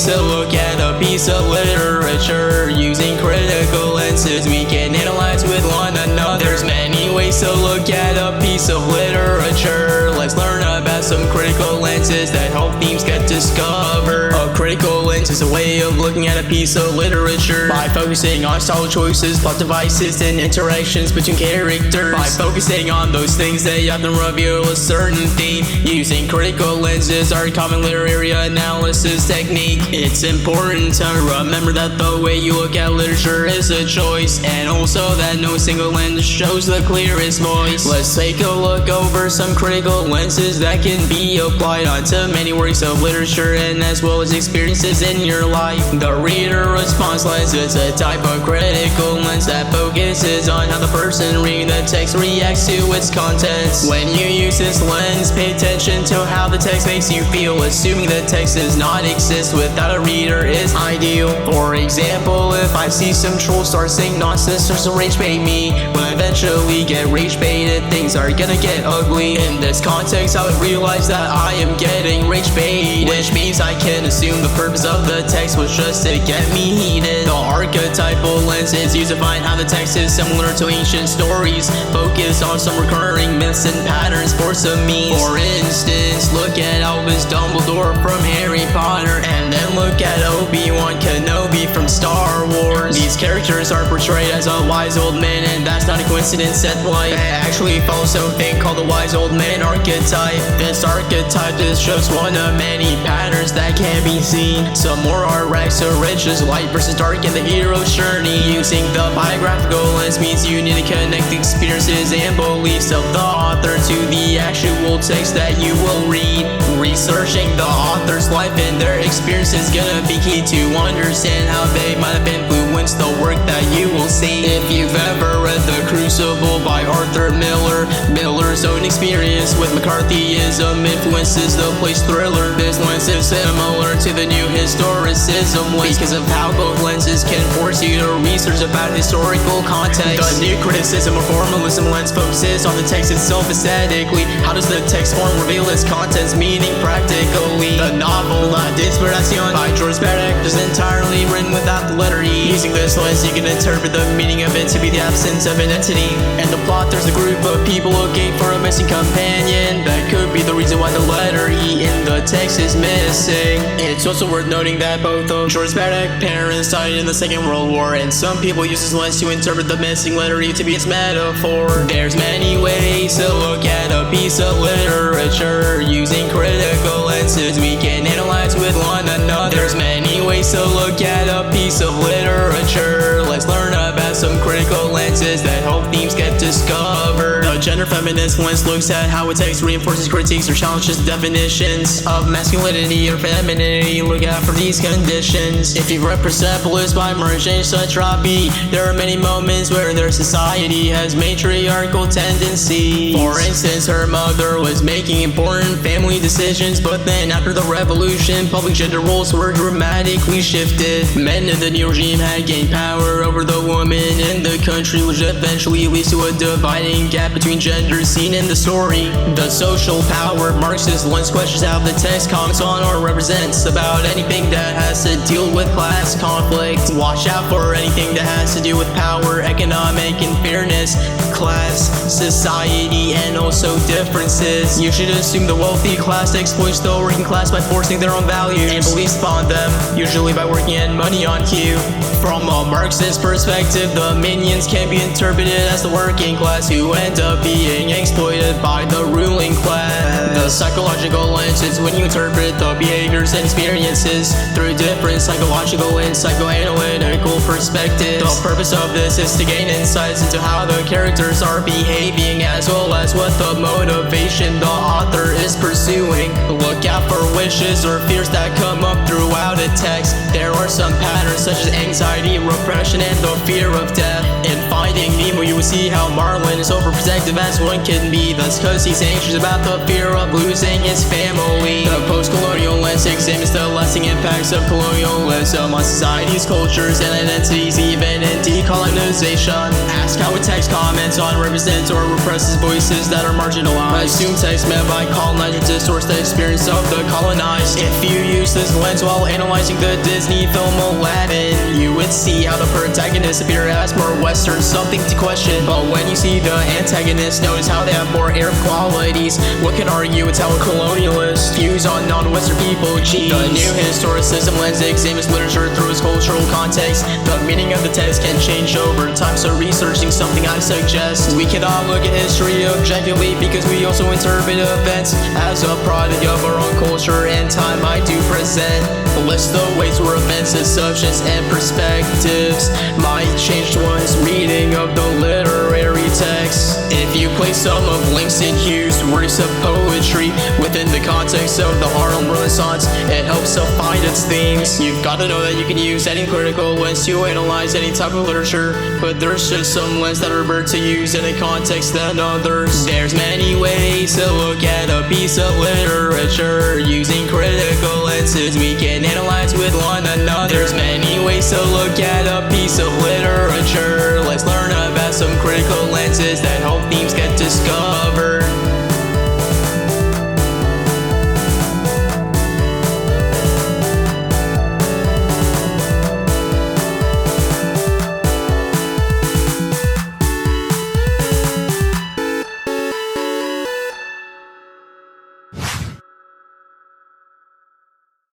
ways to look at a piece of literature. Using critical lenses, we can analyze with one another. There's many ways to look at a piece of literature. Let's learn about some critical lenses that help themes get discovered. A critical lens is a way of looking at a piece of literature by focusing on style choices, plot devices, and interactions between characters. By focusing on those things, they often reveal a certain theme. Using critical lenses are a common literary analysis technique. It's important to remember that the way you look at literature is a choice, and also that no single lens shows the clearest voice. Let's take a look over some critical lenses that can be applied onto many works of literature and as well as experiences in your life. The reader response lens is a type of critical lens that focuses on how the person reading the text reacts to its contents. When you use this lens, pay attention to how the text makes you feel. Assuming the text does not exist without a reader is ideal. For example, if I see some troll start saying nonsense or some rage bait me, when I eventually get rage baited, things are gonna get ugly. In this context, I would realize that I am getting rage baited, which means I can assume the purpose of the text was just to get me heated. The archetypal lens is used to find how the text is similar to ancient stories, focus on some recurring myths and patterns for some means. For instance, look at Albus Dumbledore from Harry Potter, and then look at Obi-Wan Kenobi from Star Wars. These characters are portrayed as a wise old man, and that's not a coincidence. That life actually follows something called the wise old man archetype. This archetype is just one of many patterns that can be seen. Some more are rags to riches, light versus dark in the hero's journey. Using the biographical lens means you need to connect the experiences and beliefs of the author to the actual text that you will read. Researching the author's life and their experience is gonna be key to understand how they might have influenced the work that you will see. If you've ever read The Crucible by Arthur Miller, Miller's own experience with McCarthyism influences the police thriller. This lens is similar to the new historicism lens because of how both lenses can force you to research about historical context. The new criticism or formalism lens focuses on the text itself aesthetically. How does the text form reveal its content's meaning practically? The novel La Disparación by George Perec is entirely written without the letter E. Using this lens, you can interpret the meaning of it to be the absence of an entity. And the plot, there's a group of people looking for a missing companion. That could be the reason why the letter E in the text is missing. It's also worth noting that both of George Perec's parents died in the Second World War, and some people use this lens to interpret the missing letter E to be its metaphor. There's many ways to look at a piece of literature. Using critical lenses, we can analyze with one another. There's many ways to look at a piece of literature. Let's learn about some critical lenses that help themes get discovered. The gender feminist lens looks at how a text reinforces critiques or challenges the definitions of masculinity or femininity. Look out for these conditions. If you've read Persepolis by Marxist Satrapi, there are many moments where their society has matriarchal tendencies. For instance, her mother was making important family decisions, but then after the revolution, public gender roles were dramatically shifted. Men in the new regime had gained power over the woman in the country, which eventually leads to a dividing gap between genders seen in the story. The social power Marxist lens questions how the text comments on or represents about anything that has to deal with class conflict. Watch out for anything that has to do with power, economic unfairness, class, society, and also differences. You should assume the wealthy class exploits the working class by forcing their own values and beliefs upon them, usually by working and money on cue. From a Marxist perspective, the minions can be interpreted as the working class who end up being exploited by the ruling class. The psychological lens is when you interpret the behaviors and experiences through different psychological and psychoanalytical perspectives. The purpose of this is to gain insights into how the characters are behaving, as well as what the motivation the author is pursuing. Look out for wishes or fears that come up throughout a text. There are some patterns such as anxiety, repression, and the fear of death. In Finding Nemo, you would see how Marlon is overprotective as one can be. That's cause he's anxious about the fear of losing his family. The postcolonial lens examines the lasting impacts of colonialism on societies, cultures, and identities, even in decolonization. Ask how a text comments on, represents, or represses voices that are marginalized. Assume text meant by colonizers distorts the experience of the colonized. If you use this lens while analyzing the Disney film Aladdin, you would see how the protagonists appear as more Western, something to question. But when you see the antagonists, notice how they have more Arab qualities. What can argue it's how a colonialist views on non-Western people cheese. The new historicism lens examines literature through its cultural context. The meaning of the text can change over time, so researching something I suggest. We cannot look at history objectively because we also interpret events as a product of our own culture and time. I do present a list of ways where events, assumptions, and perspectives might change one's reading of the literary text. If you place some of Langston Hughes' works of poetry within the context of the Harlem Renaissance, it helps to find its themes. You've got to know that you can use any critical lens to analyze any type of literature, but there's just some lenses that are better to use in a context than others. There's many ways to look at a piece of literature. Using critical lenses, we can analyze with one another. There's many ways to look at a piece of literature. Let's learn about some critical lenses that help themes